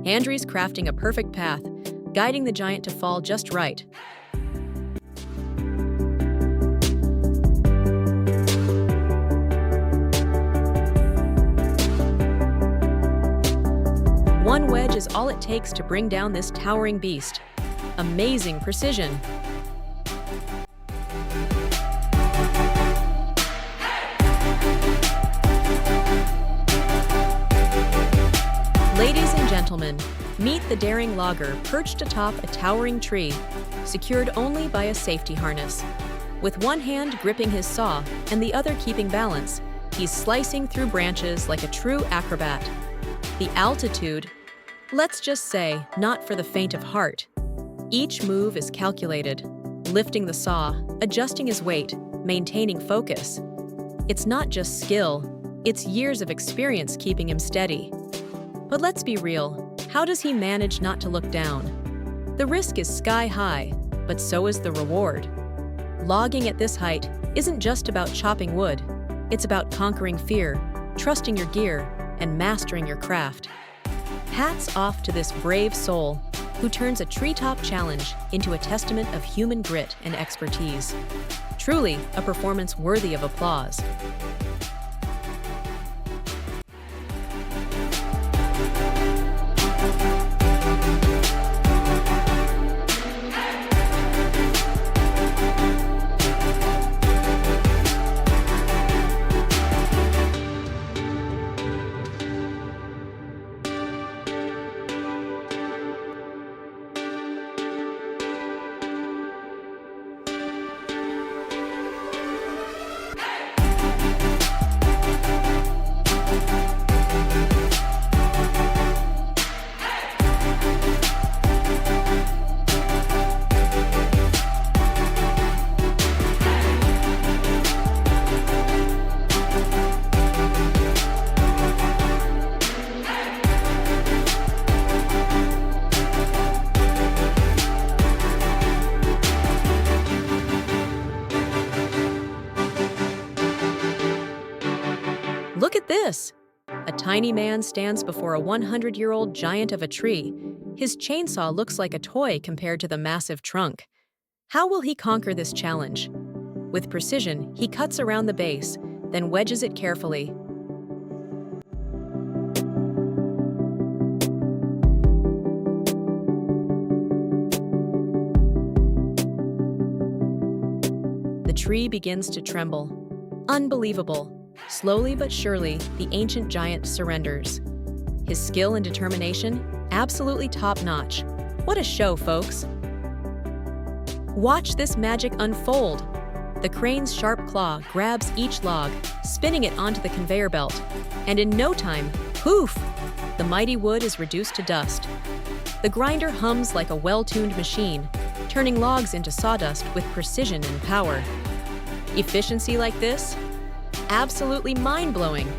Andrew's crafting a perfect path, guiding the giant to fall just right. One wedge is all it takes to bring down this towering beast. Amazing precision. Ladies and gentlemen, meet the daring logger perched atop a towering tree, secured only by a safety harness. With one hand gripping his saw and the other keeping balance, he's slicing through branches like a true acrobat. The altitude, let's just say, not for the faint of heart. Each move is calculated, lifting the saw, adjusting his weight, maintaining focus. It's not just skill, it's years of experience keeping him steady. But let's be real, how does he manage not to look down? The risk is sky high, but so is the reward. Logging at this height isn't just about chopping wood, it's about conquering fear, trusting your gear, and mastering your craft. Hats off to this brave soul who turns a treetop challenge into a testament of human grit and expertise. Truly a performance worthy of applause. Look at this! A tiny man stands before a 100-year-old giant of a tree. His chainsaw looks like a toy compared to the massive trunk. How will he conquer this challenge? With precision, he cuts around the base, then wedges it carefully. The tree begins to tremble. Unbelievable. Slowly but surely, the ancient giant surrenders. His skill and determination, absolutely top-notch. What a show, folks! Watch this magic unfold. The crane's sharp claw grabs each log, spinning it onto the conveyor belt. And in no time, poof! The mighty wood is reduced to dust. The grinder hums like a well-tuned machine, turning logs into sawdust with precision and power. Efficiency like this? Absolutely mind-blowing.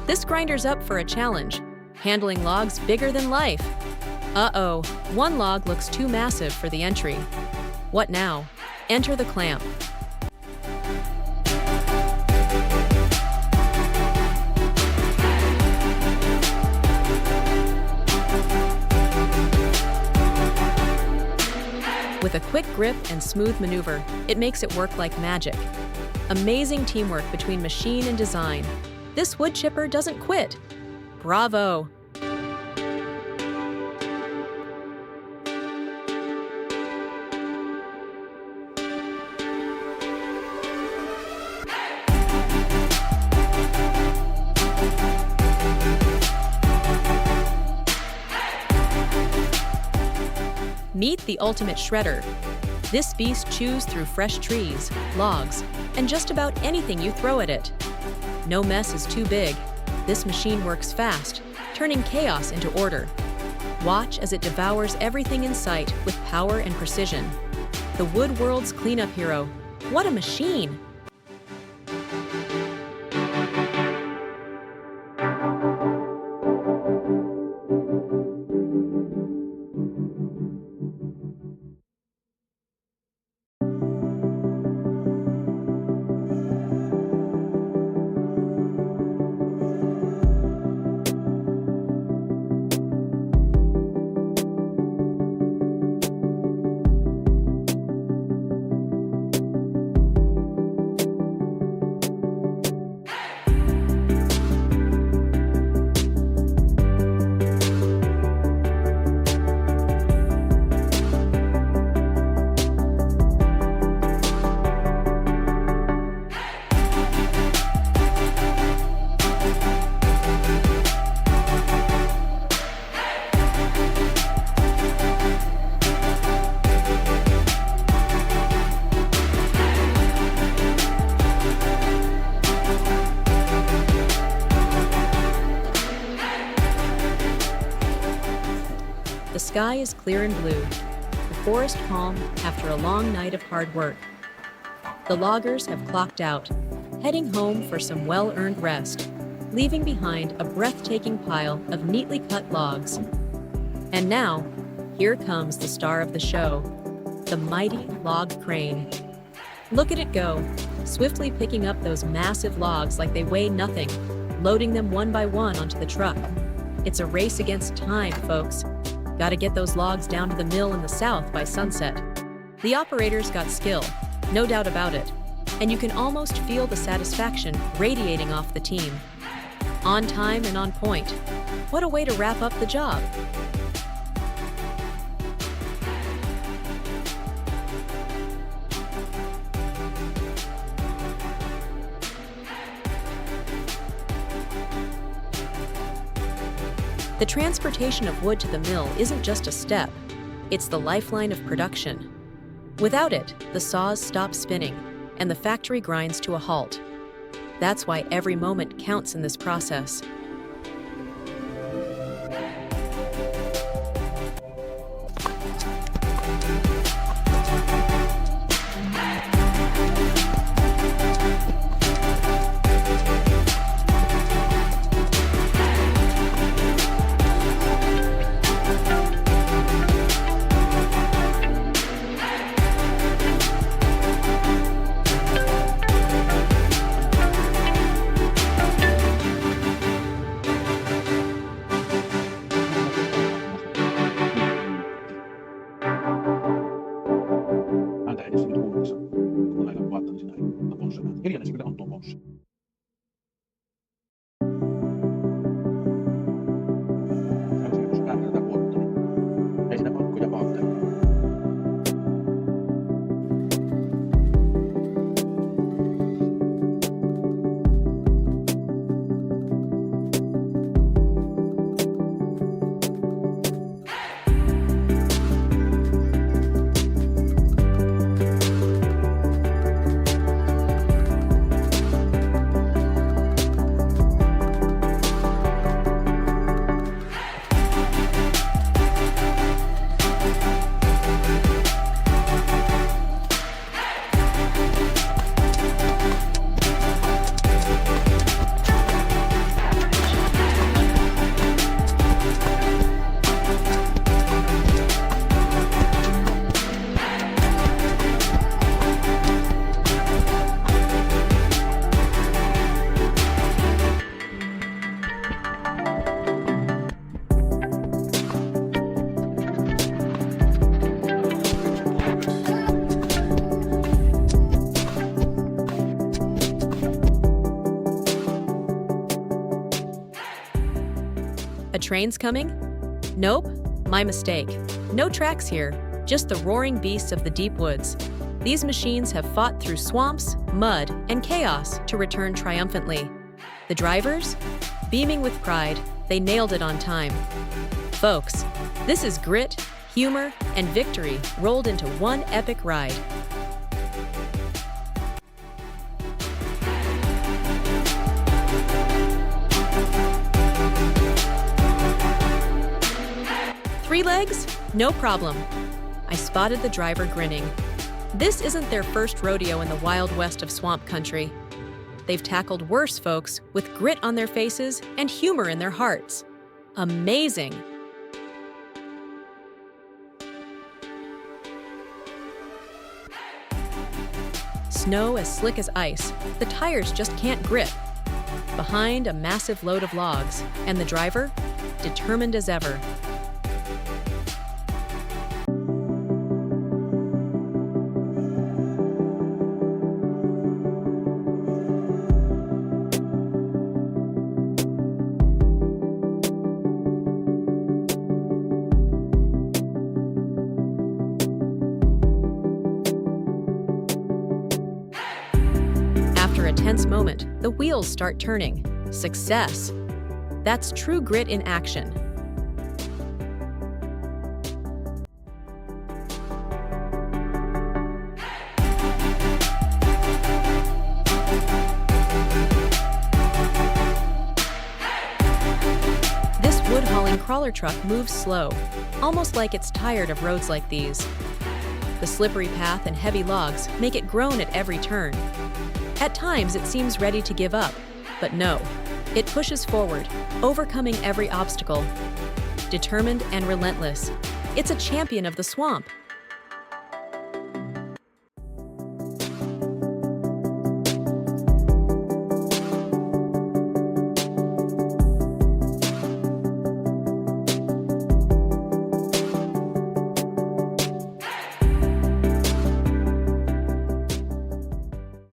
This grinder's up for a challenge, handling logs bigger than life. Uh-oh, one log looks too massive for the entry. What now? Enter the clamp. With a quick grip and smooth maneuver, it makes it work like magic. Amazing teamwork between machine and design. This wood chipper doesn't quit. Bravo! Meet the ultimate shredder. This beast chews through fresh trees, logs, and just about anything you throw at it. No mess is too big. This machine works fast, turning chaos into order. Watch as it devours everything in sight with power and precision. The wood world's cleanup hero. What a machine! The sky is clear and blue, the forest calm after a long night of hard work. The loggers have clocked out, heading home for some well-earned rest, leaving behind a breathtaking pile of neatly cut logs. And now, here comes the star of the show, the mighty log crane. Look at it go, swiftly picking up those massive logs like they weigh nothing, loading them one by one onto the truck. It's a race against time, folks. Gotta get those logs down to the mill in the south by sunset. The operator's got skill, no doubt about it, and you can almost feel the satisfaction radiating off the team. On time and on point. What a way to wrap up the job. The transportation of wood to the mill isn't just a step, it's the lifeline of production. Without it, the saws stop spinning, and the factory grinds to a halt. That's why every moment counts in this process. A train's coming? Nope, my mistake. No tracks here, just the roaring beasts of the deep woods. These machines have fought through swamps, mud, and chaos to return triumphantly. The drivers? Beaming with pride, they nailed it on time. Folks, this is grit, humor, and victory rolled into one epic ride. legs? No problem. I spotted the driver grinning. This isn't their first rodeo in the wild west of swamp country. They've tackled worse folks with grit on their faces and humor in their hearts. Amazing! Snow as slick as ice, the tires just can't grip. Behind a massive load of logs, and the driver, determined as ever. After a tense moment, the wheels start turning. Success! That's true grit in action. This wood-hauling crawler truck moves slow, almost like it's tired of roads like these. The slippery path and heavy logs make it groan at every turn. At times, it seems ready to give up, but no. It pushes forward, overcoming every obstacle. Determined and relentless, it's a champion of the swamp.